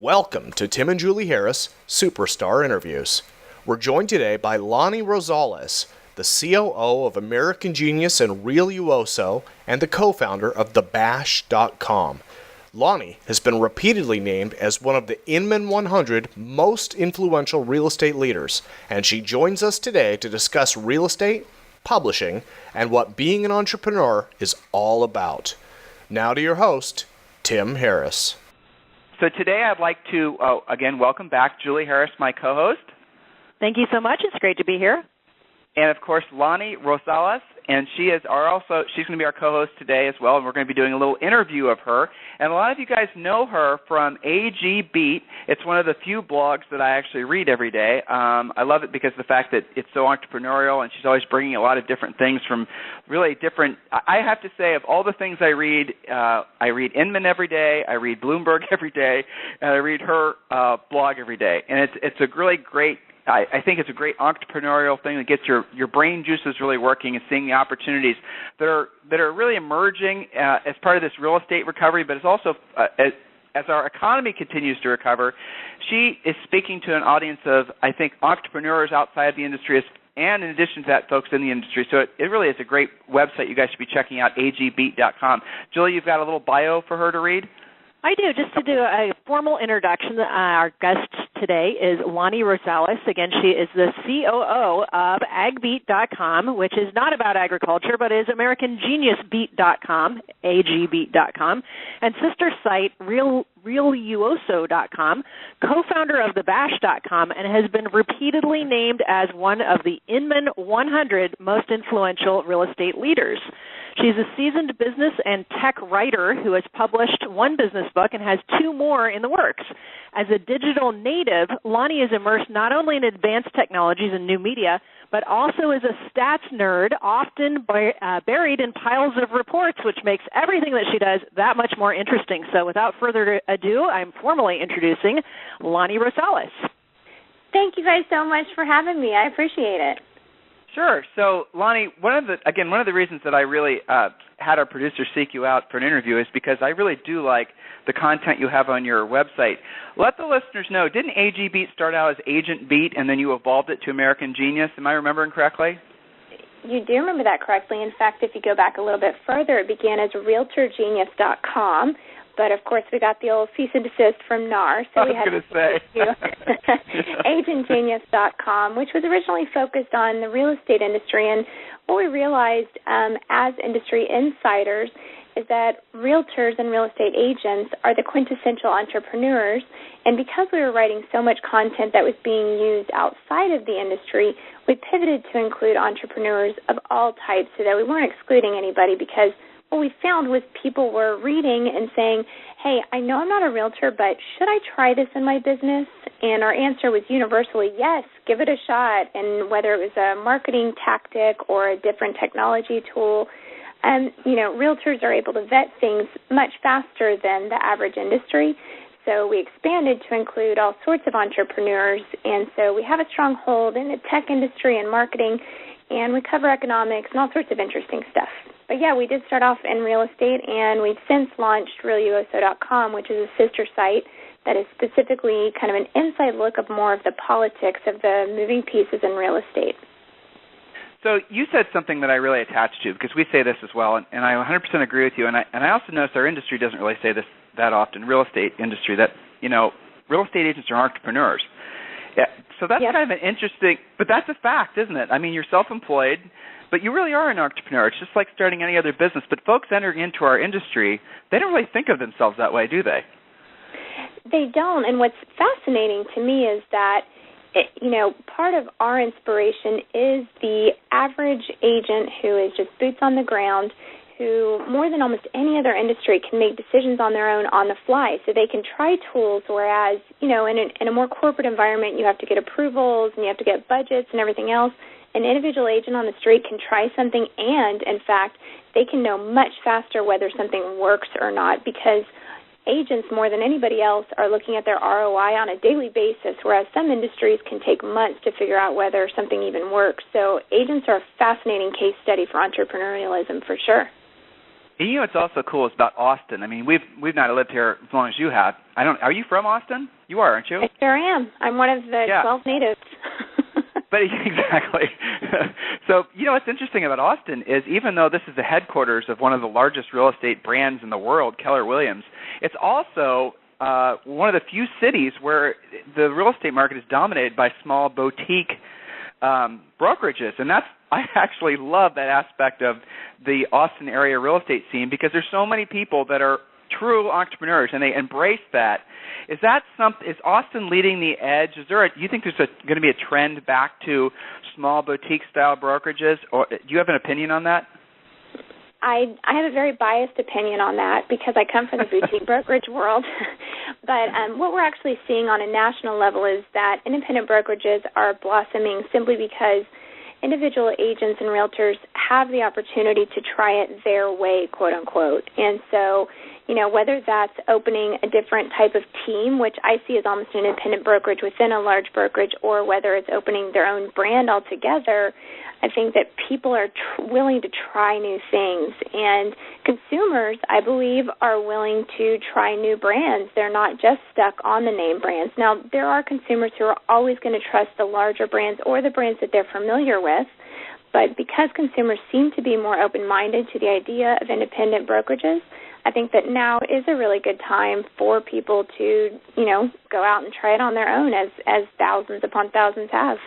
Welcome to Tim and Julie Harris Superstar Interviews. We're joined today by Lani Rosales, the COO of American Genius and Realuoso and the co-founder of thebash.com. Lani has been repeatedly named as one of the Inman 100 most influential real estate leaders, and she joins us today to discuss real estate, publishing, and what being an entrepreneur is all about. Now to your host, Tim Harris. So today I'd like to, again, welcome back Julie Harris, my co-host. Thank you so much. It's great to be here. And, of course, Lani Rosales, and she's going to be our co-host today as well, and we're going to be doing a little interview of her. And a lot of you guys know her from AG Beat. It's one of the few blogs that I actually read every day. I love it because of the fact that it's so entrepreneurial, and she's always bringing a lot of different things from really different. I have to say, of all the things I read Inman every day, I read Bloomberg every day, and I read her blog every day. And it's a really great. I think it's a great entrepreneurial thing that gets your brain juices really working and seeing the opportunities that are really emerging as part of this real estate recovery, but it's also as our economy continues to recover, she is speaking to an audience of, I think, entrepreneurs outside the industry and in addition to that, folks in the industry. So it really is a great website you guys should be checking out, agbeat.com. Julie, you've got a little bio for her to read? I do. Just to do a formal introduction, our guest today is Lani Rosales. Again, she is the COO of agbeat.com, which is not about agriculture, but is AmericanGeniusBeat.com, agbeat.com, and sister site Realuoso.com, co-founder of thebash.com, and has been repeatedly named as one of the Inman 100 most influential real estate leaders. She's a seasoned business and tech writer who has published one business book and has two more in the works. As a digital native, Lani is immersed not only in advanced technologies and new media, but also is a stats nerd, often buried in piles of reports, which makes everything that she does that much more interesting. So without further ado, I'm formally introducing Lani Rosales. Thank you guys so much for having me. I appreciate it. Sure. So, Lani, one of the reasons that I really had our producer seek you out for an interview is because I really do like the content you have on your website. Let the listeners know, didn't AG Beat start out as Agent Beat and then you evolved it to American Genius? Am I remembering correctly? You do remember that correctly. In fact, if you go back a little bit further, it began as RealtorGenius.com. But, of course, we got the old cease and desist from NAR, so we had to say AgentGenius.com, which was originally focused on the real estate industry. And what we realized as industry insiders is that realtors and real estate agents are the quintessential entrepreneurs. And because we were writing so much content that was being used outside of the industry, we pivoted to include entrepreneurs of all types so that we weren't excluding anybody, because what we found was people were reading and saying, hey, I know I'm not a realtor, but should I try this in my business? And our answer was universally, yes, give it a shot. And whether it was a marketing tactic or a different technology tool, realtors are able to vet things much faster than the average industry. So we expanded to include all sorts of entrepreneurs. And so we have a strong hold in the tech industry and marketing, and we cover economics and all sorts of interesting stuff. But, yeah, we did start off in real estate, and we've since launched Realuoso.com, which is a sister site that is specifically kind of an inside look of more of the politics of the moving pieces in real estate. So you said something that I really attached to, because we say this as well, and I 100% agree with you. And I also notice our industry doesn't really say this that often, real estate industry, that, real estate agents are entrepreneurs. Yeah, so that's kind of an interesting, but that's a fact, isn't it? I mean, you're self-employed, but you really are an entrepreneur. It's just like starting any other business. But folks entering into our industry, they don't really think of themselves that way, do they? They don't. And what's fascinating to me is that, part of our inspiration is the average agent who is just boots on the ground, who more than almost any other industry can make decisions on their own on the fly. So they can try tools, whereas, in a more corporate environment, you have to get approvals and you have to get budgets and everything else. An individual agent on the street can try something, and, in fact, they can know much faster whether something works or not, because agents, more than anybody else, are looking at their ROI on a daily basis, whereas some industries can take months to figure out whether something even works. So agents are a fascinating case study for entrepreneurialism, for sure. And you know what's also cool is about Austin. I mean, we've not lived here as long as you have. Are you from Austin? You are, aren't you? I sure am. I'm one of the 12 natives. But exactly. So, you know, what's interesting about Austin is even though this is the headquarters of one of the largest real estate brands in the world, Keller Williams, it's also one of the few cities where the real estate market is dominated by small boutique brokerages. And I actually love that aspect of the Austin area real estate scene because there's so many people that are true entrepreneurs and they embrace that. Is Austin leading the edge? Do you think there's going to be a trend back to small boutique style brokerages, or do you have an opinion on that? I have a very biased opinion on that because I come from the boutique brokerage world. But what we're actually seeing on a national level is that independent brokerages are blossoming simply because individual agents and realtors have the opportunity to try it their way, quote unquote. And so, you know, whether that's opening a different type of team, which I see as almost an independent brokerage within a large brokerage, or whether it's opening their own brand altogether, I think that people are willing to try new things. And consumers, I believe, are willing to try new brands. They're not just stuck on the name brands. Now, there are consumers who are always going to trust the larger brands or the brands that they're familiar with. But because consumers seem to be more open-minded to the idea of independent brokerages, I think that now is a really good time for people to, you know, go out and try it on their own as thousands upon thousands have.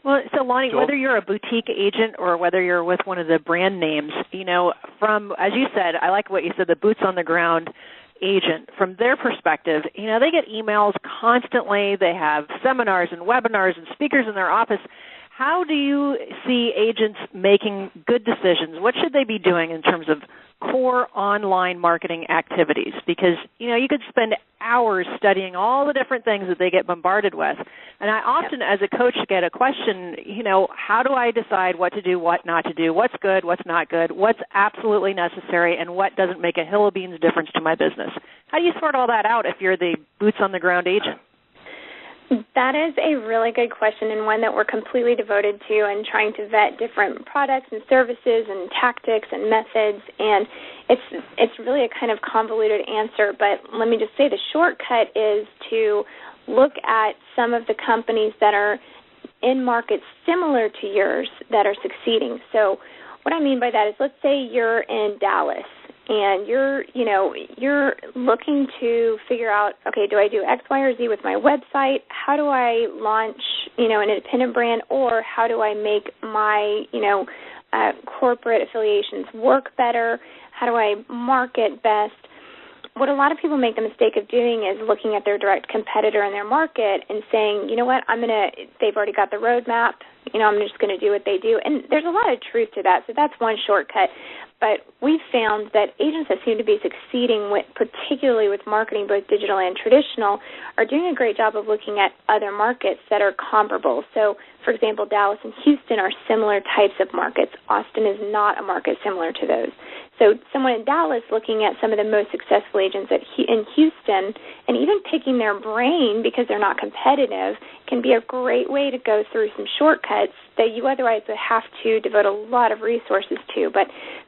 Well, so Lani, Joel? whether you're a boutique agent or whether you're with one of the brand names, you know, from, as you said, I like what you said, the boots on the ground agent, from their perspective, you know, they get emails constantly. They have seminars and webinars and speakers in their office. How do you see agents making good decisions? What should they be doing in terms of core online marketing activities? Because, you know, you could spend hours studying all the different things that they get bombarded with. And I often, as a coach, get a question, you know, how do I decide what to do, what not to do, what's good, what's not good, what's absolutely necessary, and what doesn't make a hill of beans difference to my business? How do you sort all that out if you're the boots-on-the-ground agent? That is a really good question and one that we're completely devoted to and trying to vet different products and services and tactics and methods. And it's really a kind of convoluted answer, but let me just say the shortcut is to look at some of the companies that are in markets similar to yours that are succeeding. So what I mean by that is, let's say you're in Dallas and you're looking to figure out, okay, do I do X, Y, or Z with my website? How do I launch, you know, an independent brand, or how do I make my, corporate affiliations work better? How do I market best? What a lot of people make the mistake of doing is looking at their direct competitor in their market and saying, you know what, they've already got the roadmap, I'm just going to do what they do. And there's a lot of truth to that, so that's one shortcut. But we've found that agents that seem to be succeeding, particularly with marketing, both digital and traditional, are doing a great job of looking at other markets that are comparable. So, for example, Dallas and Houston are similar types of markets. Austin is not a market similar to those. So someone in Dallas looking at some of the most successful agents in Houston and even picking their brain because they're not competitive can be a great way to go through some shortcuts that you otherwise would have to devote a lot of resources to.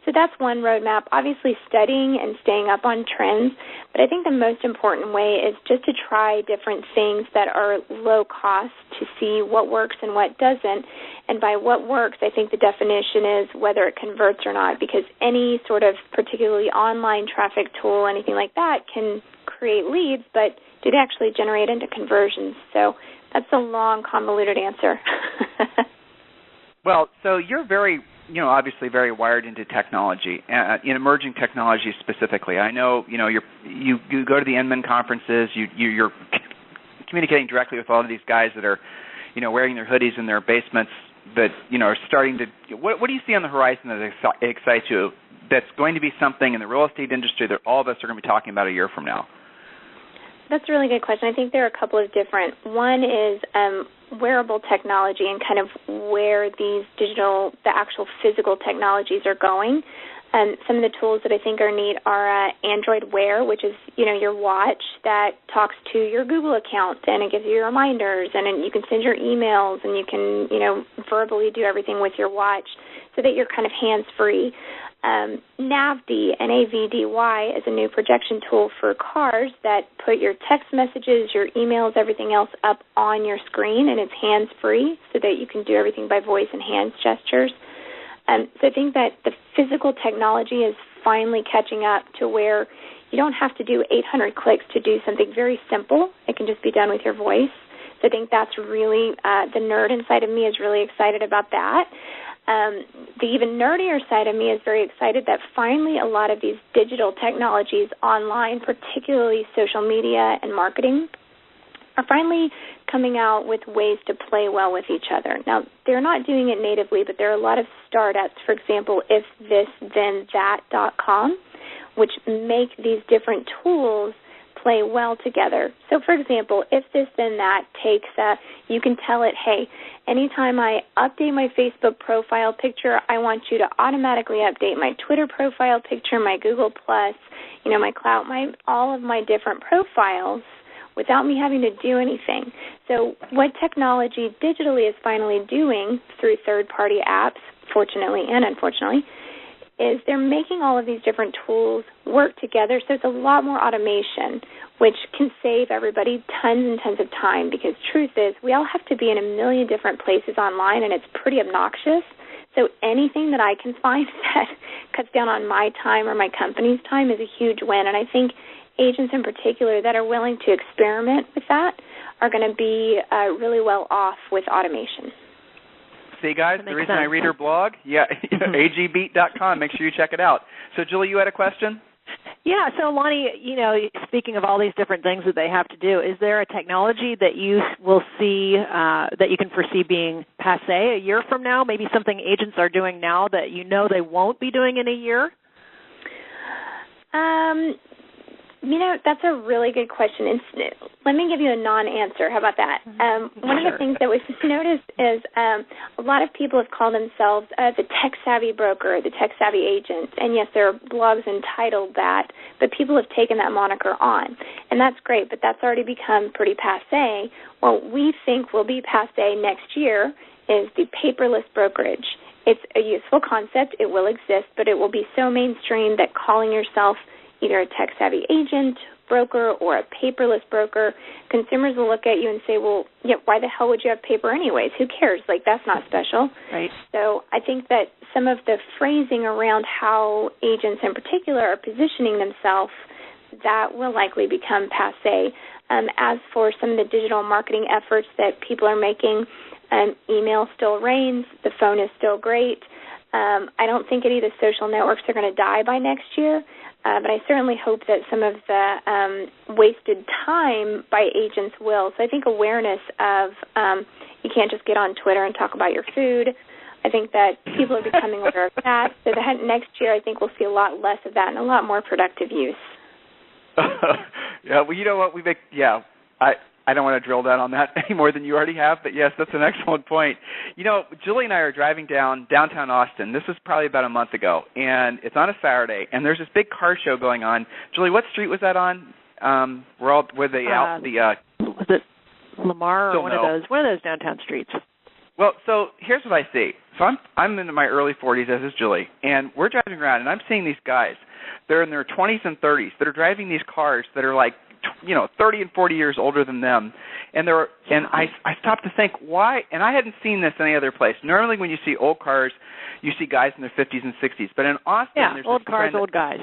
So that's one roadmap, obviously studying and staying up on trends. But I think the most important way is just to try different things that are low cost to see what works and what doesn't. And by what works, I think the definition is whether it converts or not, because any sort of particularly online traffic tool, anything like that, can create leads, but do they actually generate into conversions? So that's a long, convoluted answer. Well, so you're very, obviously very wired into technology, in emerging technology specifically. I know, you go to the Inman conferences, you're communicating directly with all of these guys that are, wearing their hoodies in their basements that, are starting to, what do you see on the horizon that excites you that's going to be something in the real estate industry that all of us are going to be talking about a year from now? That's a really good question. I think there are a couple of different. One is wearable technology and kind of where the actual physical technologies are going. Some of the tools that I think are neat are Android Wear, which is, your watch that talks to your Google account and it gives you reminders, and then you can send your emails and you can, verbally do everything with your watch so that you're kind of hands-free. NAVD, N-A-V-D-Y, is a new projection tool for cars that put your text messages, your emails, everything else up on your screen, and it's hands-free so that you can do everything by voice and hand gestures. So I think that the physical technology is finally catching up to where you don't have to do 800 clicks to do something very simple. It can just be done with your voice. So I think that's really, the nerd inside of me is really excited about that. The even nerdier side of me is very excited that finally a lot of these digital technologies online, particularly social media and marketing, are finally coming out with ways to play well with each other. Now, they're not doing it natively, but there are a lot of startups, for example, ifthisthenthat.com, which make these different tools play well together. So, for example, if this then that takes, you can tell it, hey, anytime I update my Facebook profile picture, I want you to automatically update my Twitter profile picture, my Google Plus, my Clout, all of my different profiles without me having to do anything. So what technology digitally is finally doing through third-party apps, fortunately and unfortunately, is they're making all of these different tools work together, so it's a lot more automation, which can save everybody tons and tons of time, because truth is we all have to be in a million different places online, and it's pretty obnoxious. So anything that I can find that cuts down on my time or my company's time is a huge win, and I think agents in particular that are willing to experiment with that are going to be really well off with automation. See, guys, the reason I read her blog, agbeat.com. Make sure you check it out. So, Julie, you had a question? Yeah, so Lani, speaking of all these different things that they have to do, is there a technology that you will see, that you can foresee being passé a year from now, maybe something agents are doing now that they won't be doing in a year? That's a really good question. Let me give you a non-answer. How about that? One of the things that we've noticed is a lot of people have called themselves the tech-savvy broker, the tech-savvy agent. And, yes, there are blogs entitled that, but people have taken that moniker on. And that's great, but that's already become pretty passé. What we think will be passé next year is the paperless brokerage. It's a useful concept. It will exist, but it will be so mainstream that calling yourself either a tech-savvy agent, broker, or a paperless broker, consumers will look at you and say, well, why the hell would you have paper anyways? Who cares? That's not special. Right. So I think that some of the phrasing around how agents in particular are positioning themselves, that will likely become passé. As for some of the digital marketing efforts that people are making, email still reigns. The phone is still great. I don't think any of the social networks are going to die by next year. But I certainly hope that some of the wasted time by agents will. So I think awareness of you can't just get on Twitter and talk about your food. I think that people are becoming aware of that. So that next year I think we'll see a lot less of that and a lot more productive use. Yeah, well, you know what? I don't want to drill down on that any more than you already have, but yes, that's an excellent point. Julie and I are driving downtown Austin. This was probably about a month ago, and it's on a Saturday, and there's this big car show going on. Julie, what street was that on? Was it Lamar or one of those downtown streets? Well, so here's what I see. So I'm in my early 40s, as is Julie, and we're driving around, and I'm seeing these guys. They're in their 20s and 30s that are driving these cars that are 30 and 40 years older than them, and I stopped to think why. And I hadn't seen this any other place. Normally, when you see old cars, you see guys in their 50s and 60s. But in Austin, there's old cars, old guys.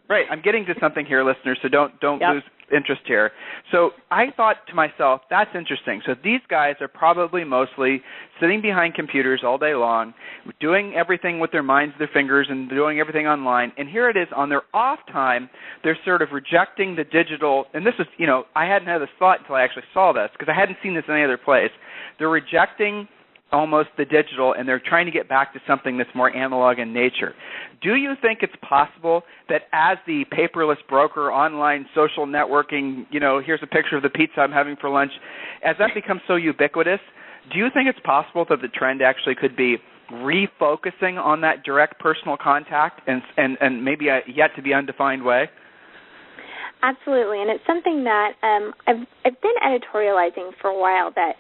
Right. I'm getting to something here, listeners. So don't lose interest here. So I thought to myself, that's interesting. So these guys are probably mostly sitting behind computers all day long, doing everything with their minds, their fingers, and doing everything online. And here it is on their off time, they're sort of rejecting the digital. And this is, I hadn't had this thought until I actually saw this because I hadn't seen this in any other place. They're rejecting almost the digital, and they're trying to get back to something that's more analog in nature. Do you think it's possible that as the paperless broker, online social networking, here's a picture of the pizza I'm having for lunch, as that becomes so ubiquitous, do you think it's possible that the trend actually could be refocusing on that direct personal contact and maybe a yet to be undefined way? Absolutely, and it's something that I've been editorializing for a while, that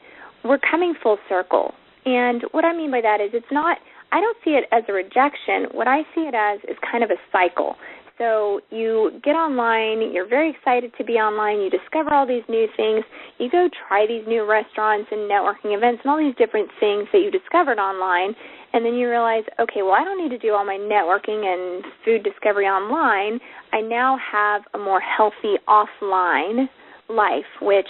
we're coming full circle. And what I mean by that is it's not, I don't see it as a rejection. What I see it as is kind of a cycle. So you get online, you're very excited to be online, you discover all these new things, you go try these new restaurants and networking events and all these different things that you discovered online, and then you realize, okay, well, I don't need to do all my networking and food discovery online. I now have a more healthy offline life, which,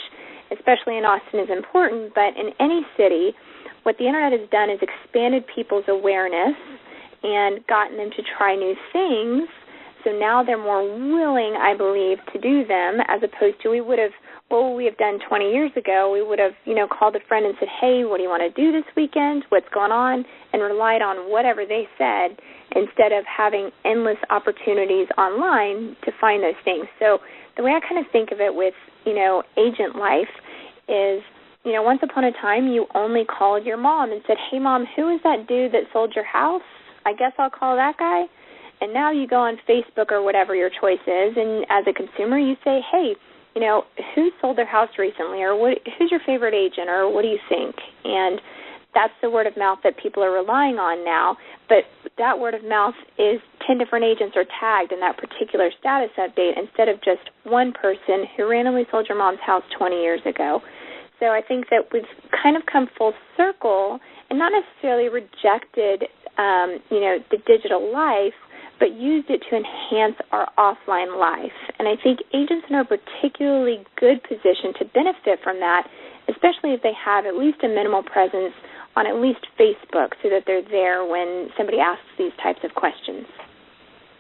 especially in Austin, is important, but in any city, what the Internet has done is expanded people's awareness and gotten them to try new things. So now they're more willing, I believe, to do them, as opposed to what would we have done 20 years ago? We would have, called a friend and said, hey, what do you want to do this weekend? What's going on? And relied on whatever they said instead of having endless opportunities online to find those things. So the way I kind of think of it with, agent life is, once upon a time you only called your mom and said, hey, Mom, who is that dude that sold your house? I guess I'll call that guy. And now you go on Facebook or whatever your choice is, and as a consumer you say, hey, who sold their house recently, or who's your favorite agent, or what do you think? And that's the word of mouth that people are relying on now. But that word of mouth is 10 different agents are tagged in that particular status update instead of just one person who randomly sold your mom's house 20 years ago. So I think that we've kind of come full circle and not necessarily rejected, the digital life, but used it to enhance our offline life. And I think agents are in a particularly good position to benefit from that, especially if they have at least a minimal presence on at least Facebook so that they're there when somebody asks these types of questions.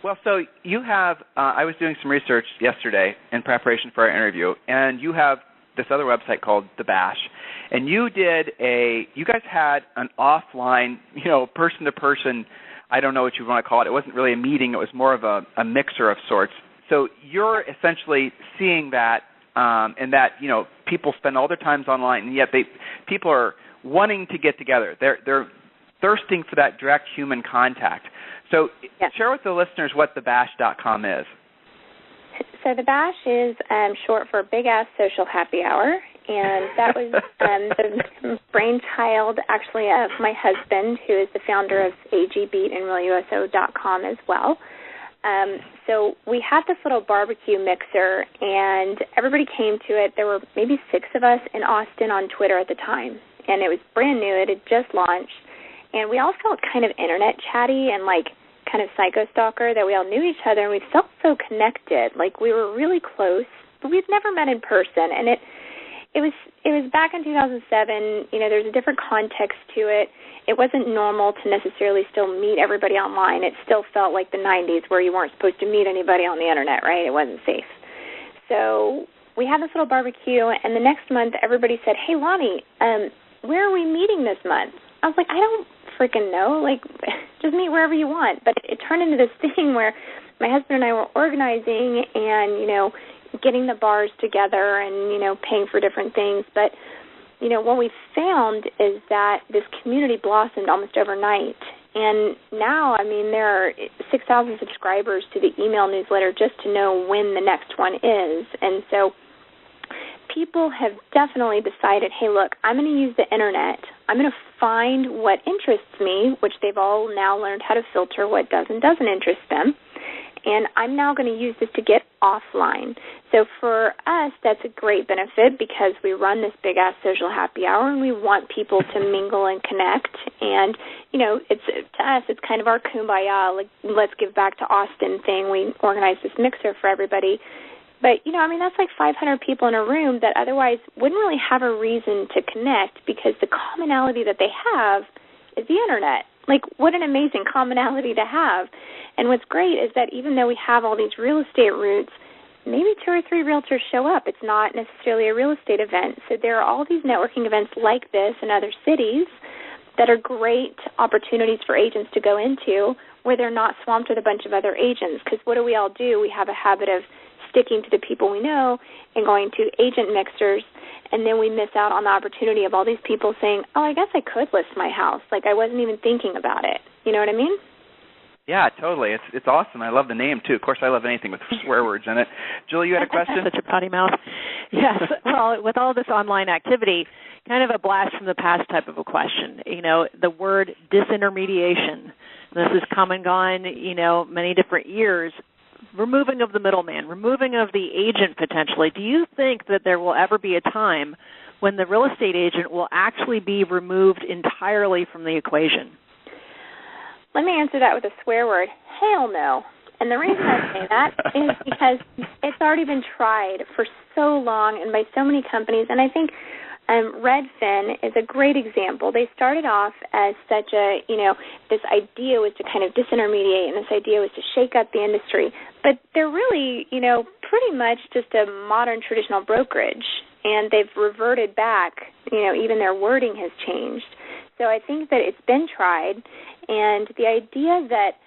Well, so you have, I was doing some research yesterday in preparation for our interview, and you have this other website called The Bash, and you guys had an offline, person-to-person, I don't know what you want to call it. It wasn't really a meeting. It was more of a mixer of sorts. So you're essentially seeing that, and that, people spend all their times online, and yet people are wanting to get together. They're thirsting for that direct human contact. So yes. Share with the listeners what thebash.com is. So the Bash is short for Big Ass Social Happy Hour, and that was the brainchild, actually, of my husband, who is the founder of AGBeat and Realuoso.com as well. So we had this little barbecue mixer, and everybody came to it. There were maybe 6 of us in Austin on Twitter at the time, and it was brand new. It had just launched, and we all felt kind of internet chatty and kind of psycho stalker, that we all knew each other, and we felt so connected. We were really close, but we'd never met in person. And it was back in 2007. There's a different context to it. It wasn't normal to necessarily still meet everybody online. It still felt like the 90s, where you weren't supposed to meet anybody on the internet, right? It wasn't safe. So we had this little barbecue, and the next month everybody said, hey, Lani, where are we meeting this month? I was like, I don't freaking know. Just meet wherever you want. But it turned into this thing where my husband and I were organizing and, getting the bars together and, paying for different things. But, what we found is that this community blossomed almost overnight. And now, there are 6,000 subscribers to the email newsletter just to know when the next one is. And so people have definitely decided, hey, look, I'm going to use the internet. I'm going to find what interests me, which they've all now learned how to filter what does and doesn't interest them. And I'm now going to use this to get offline. So for us, that's a great benefit because we run this big-ass social happy hour and we want people to mingle and connect. And, to us, it's kind of our kumbaya, let's give back to Austin thing. We organize this mixer for everybody. But, that's 500 people in a room that otherwise wouldn't really have a reason to connect because the commonality that they have is the internet. What an amazing commonality to have. And what's great is that even though we have all these real estate routes, maybe 2 or 3 realtors show up. It's not necessarily a real estate event. So there are all these networking events like this in other cities that are great opportunities for agents to go into where they're not swamped with a bunch of other agents. Because what do we all do? We have a habit of sticking to the people we know and going to agent mixers, and then we miss out on the opportunity of all these people saying, oh, I guess I could list my house. I wasn't even thinking about it. You know what I mean? Yeah, totally. It's awesome. I love the name, too. Of course, I love anything with swear words in it. Julie, you had a question? Such a potty mouth. Yes. Well, with all this online activity, kind of a blast from the past type of a question. The word disintermediation. This has come and gone, many different years. Removing of the middleman, removing of the agent potentially. Do you think that there will ever be a time when the real estate agent will actually be removed entirely from the equation? Let me answer that with a swear word. Hell no. And the reason I say that is because it's already been tried for so long and by so many companies. And I think Redfin is a great example. They started off as such this idea was to kind of disintermediate, and this idea was to shake up the industry. But they're really, pretty much just a modern traditional brokerage, and they've reverted back. Even their wording has changed. So I think that it's been tried, and the idea that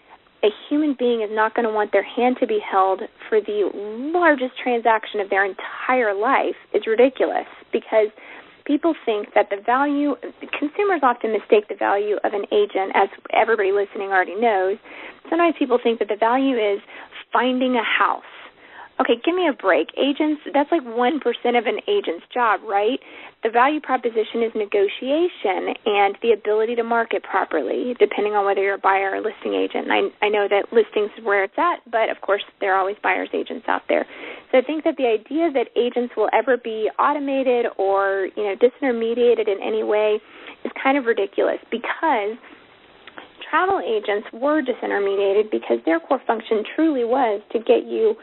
a human being is not going to want their hand to be held for the largest transaction of their entire life is ridiculous, because people think that consumers often mistake the value of an agent, as everybody listening already knows. Sometimes people think that the value is finding a house. Okay, give me a break. Agents, that's like 1% of an agent's job, right? The value proposition is negotiation and the ability to market properly, depending on whether you're a buyer or listing agent. And I know that listings is where it's at, but of course there are always buyer's agents out there. So I think that the idea that agents will ever be automated or, disintermediated in any way is kind of ridiculous, because travel agents were disintermediated because their core function truly was to get you,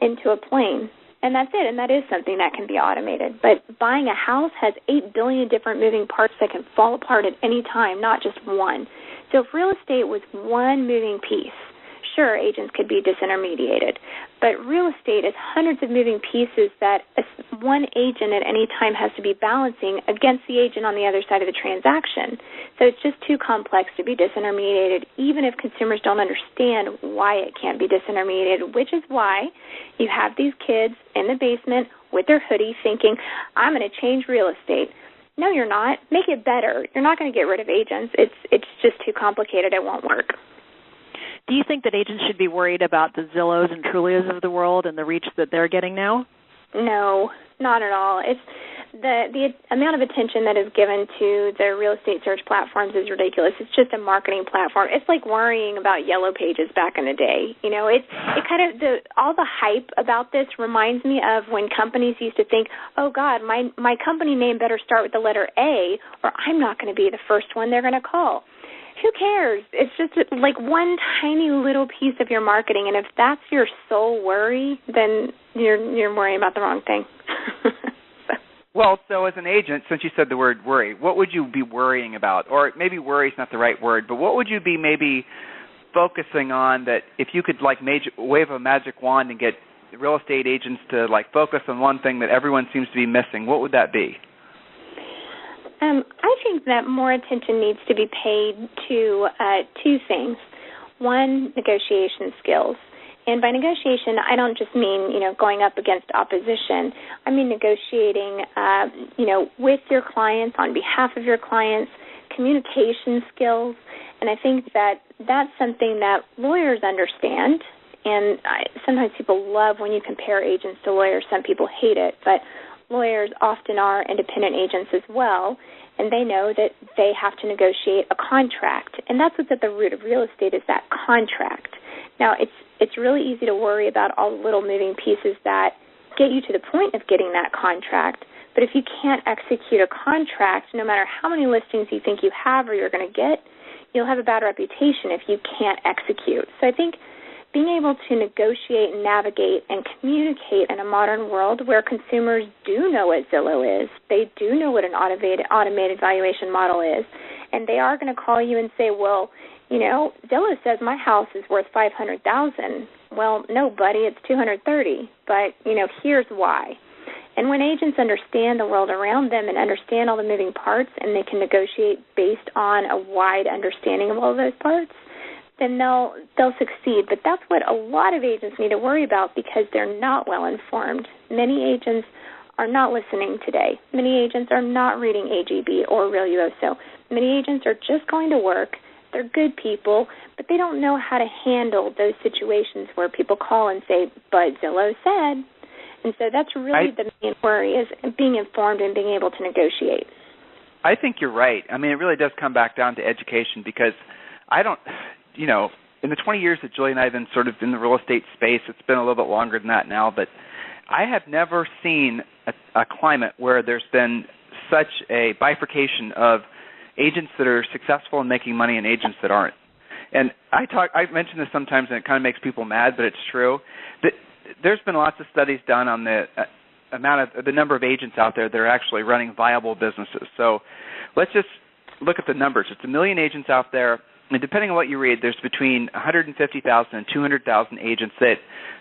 into a plane. And that's it, and that is something that can be automated. But buying a house has 8 billion different moving parts that can fall apart at any time, not just one. So if real estate was one moving piece, sure, agents could be disintermediated. But real estate is hundreds of moving pieces that one agent at any time has to be balancing against the agent on the other side of the transaction. So it's just too complex to be disintermediated, even if consumers don't understand why it can't be disintermediated, which is why you have these kids in the basement with their hoodie thinking, I'm going to change real estate. No, you're not. Make it better. You're not going to get rid of agents. It's just too complicated. It won't work. Do you think that agents should be worried about the Zillows and Trulias of the world and the reach that they're getting now? No, not at all. It's the amount of attention that is given to the real estate search platforms is ridiculous. It's just a marketing platform. It's like worrying about Yellow Pages back in the day. All the hype about this reminds me of when companies used to think, oh God, my company name better start with the letter A, or I'm not going to be the first one they're going to call. Who cares? It's just like one tiny little piece of your marketing, and if that's your sole worry, then you're worrying about the wrong thing. Well, so as an agent, since you said the word worry, what would you be worrying about? Or maybe worry is not the right word, but what would you be maybe focusing on that if you could wave a magic wand and get real estate agents to focus on one thing that everyone seems to be missing, what would that be? I think that more attention needs to be paid to two things. One, negotiation skills. And by negotiation, I don't just mean, going up against opposition. I mean negotiating, with your clients, on behalf of your clients, communication skills. And I think that that's something that lawyers understand. And sometimes people love when you compare agents to lawyers. Some people hate it, but lawyers often are independent agents as well, and they know that they have to negotiate a contract. And that's what's at the root of real estate, is that contract. Now, it's really easy to worry about all the little moving pieces that get you to the point of getting that contract. But if you can't execute a contract, no matter how many listings you think you have or you're going to get, you'll have a bad reputation if you can't execute. So I think being able to negotiate and navigate and communicate in a modern world where consumers do know what Zillow is, they do know what an automated valuation model is, and they are going to call you and say, well, Zillow says my house is worth $500,000. Well, no, buddy, it's $230,000. But here's why. And when agents understand the world around them and understand all the moving parts, and they can negotiate based on a wide understanding of all those parts, then they'll succeed. But that's what a lot of agents need to worry about, because they're not well informed. Many agents are not listening today. Many agents are not reading AGB or Realuoso. Many agents are just going to work. They're good people, but they don't know how to handle those situations where people call and say, but Zillow said. And so that's really the main worry, is being informed and being able to negotiate. I think you're right. I mean, it really does come back down to education, because I don't, in the 20 years that Julie and I have been sort of in the real estate space, it's been a little bit longer than that now, but I have never seen a climate where there's been such a bifurcation of agents that are successful in making money and agents that aren't. And I mention this sometimes, and it kind of makes people mad, but it's true. That there's been lots of studies done on the the number of agents out there that are actually running viable businesses. So let's just look at the numbers. It's 1 million agents out there, and depending on what you read, there's between 150,000 and 200,000 agents that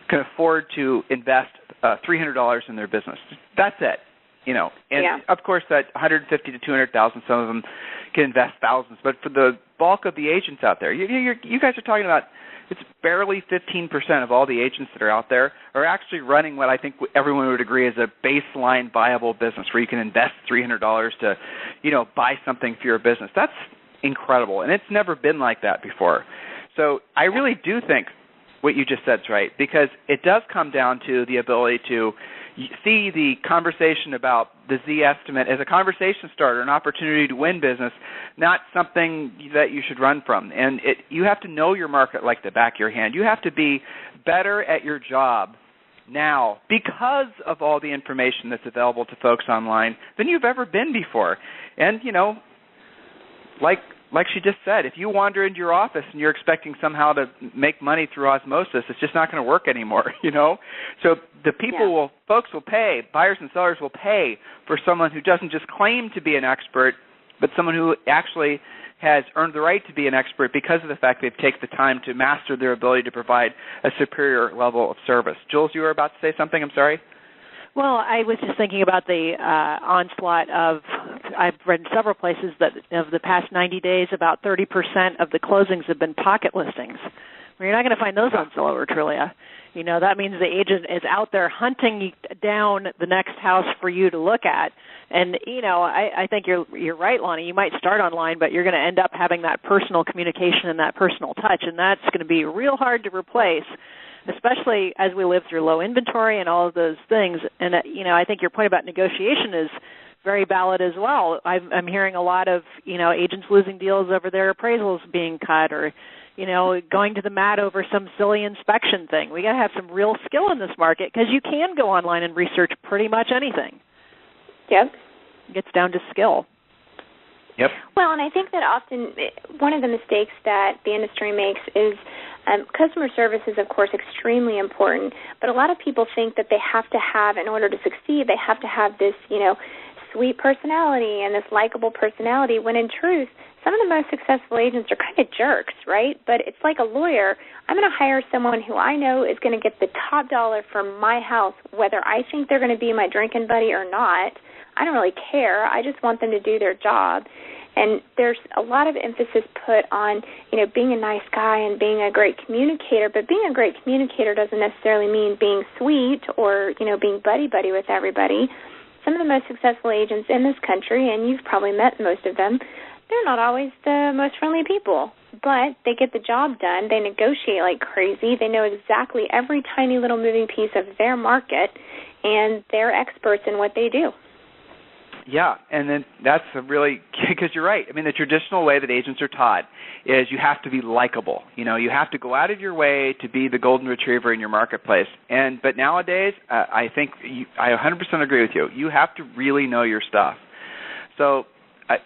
can afford to invest $300 in their business. That's it. And of course that 150 to 200,000, some of them can invest thousands. But for the bulk of the agents out there, you guys are talking about, it's barely 15% of all the agents that are out there are actually running what I think everyone would agree is a baseline viable business, where you can invest $300 to, buy something for your business. That's incredible, and it's never been like that before. So I really do think what you just said is right, because it does come down to the ability to see the conversation about the Z estimate as a conversation starter, an opportunity to win business, not something that you should run from. And you have to know your market like the back of your hand. You have to be better at your job now because of all the information that's available to folks online than you've ever been before. And, like she just said, if you wander into your office and you're expecting somehow to make money through osmosis, it's just not going to work anymore, So the folks will pay, buyers and sellers will pay for someone who doesn't just claim to be an expert, but someone who actually has earned the right to be an expert because of the fact they've taken the time to master their ability to provide a superior level of service. Jules, you were about to say something? I'm sorry. Well, I was just thinking about the onslaught of, I've read in several places that of the past 90 days, about 30% of the closings have been pocket listings. Well, you're not going to find those on Zillow or Trulia. That means the agent is out there hunting down the next house for you to look at. And, I think you're right, Lani. You might start online, but you're going to end up having that personal communication and that personal touch, and that's going to be real hard to replace, especially as we live through low inventory and all of those things. And, I think your point about negotiation is very valid as well. I'm hearing a lot of, agents losing deals over their appraisals being cut, or, going to the mat over some silly inspection thing. We got to have some real skill in this market, because you can go online and research pretty much anything. Yep. It gets down to skill. Yep. Well, and I think that often one of the mistakes that the industry makes is customer service is, of course, extremely important, but a lot of people think that they have to have, in order to succeed, they have to have this, sweet personality and this likable personality, when in truth, some of the most successful agents are kind of jerks, right? But it's like a lawyer. I'm going to hire someone who I know is going to get the top dollar for my house, whether I think they're going to be my drinking buddy or not. I don't really care. I just want them to do their job. And there's a lot of emphasis put on, being a nice guy and being a great communicator, but being a great communicator doesn't necessarily mean being sweet or, being buddy-buddy with everybody. Some of the most successful agents in this country, and you've probably met most of them, they're not always the most friendly people, but they get the job done. They negotiate like crazy. They know exactly every tiny little moving piece of their market, and they're experts in what they do. Yeah, and then that's because you're right. I mean, the traditional way that agents are taught is you have to be likable. You have to go out of your way to be the golden retriever in your marketplace. But nowadays, I think I 100% agree with you. You have to really know your stuff. So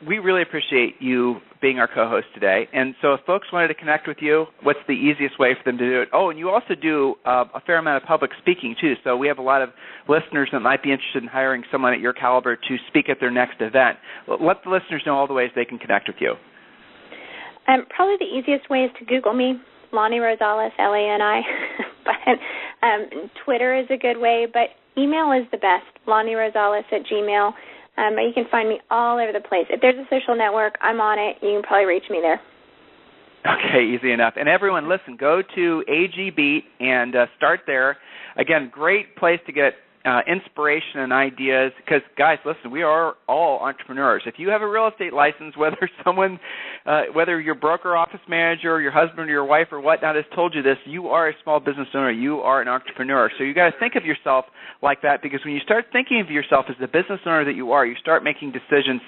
we really appreciate you being our co-host today. And so if folks wanted to connect with you, what's the easiest way for them to do it? Oh, and you also do a fair amount of public speaking, too. So we have a lot of listeners that might be interested in hiring someone at your caliber to speak at their next event. Let the listeners know all the ways they can connect with you. Probably the easiest way is to Google me, Lani Rosales, Lani. But Twitter is a good way, but email is the best, LaniRosales@gmail.com. You can find me all over the place. If there's a social network, I'm on it. You can probably reach me there. Okay, easy enough. And everyone, listen, go to AG Beat and start there. Again, great place to get inspiration and ideas, because, guys, listen, we are all entrepreneurs. If you have a real estate license, whether your broker, office manager, or your husband or your wife or whatnot has told you this, you are a small business owner. You are an entrepreneur. So you got to think of yourself like that, because when you start thinking of yourself as the business owner that you are, you start making decisions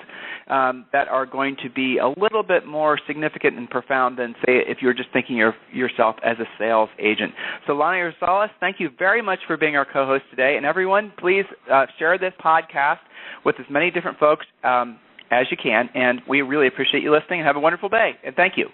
that are going to be a little bit more significant and profound than, say, if you're just thinking of yourself as a sales agent. So, Lani Rosales, thank you very much for being our co-host today. And everyone, please share this podcast with as many different folks as you can. And we really appreciate you listening, and have a wonderful day. And thank you.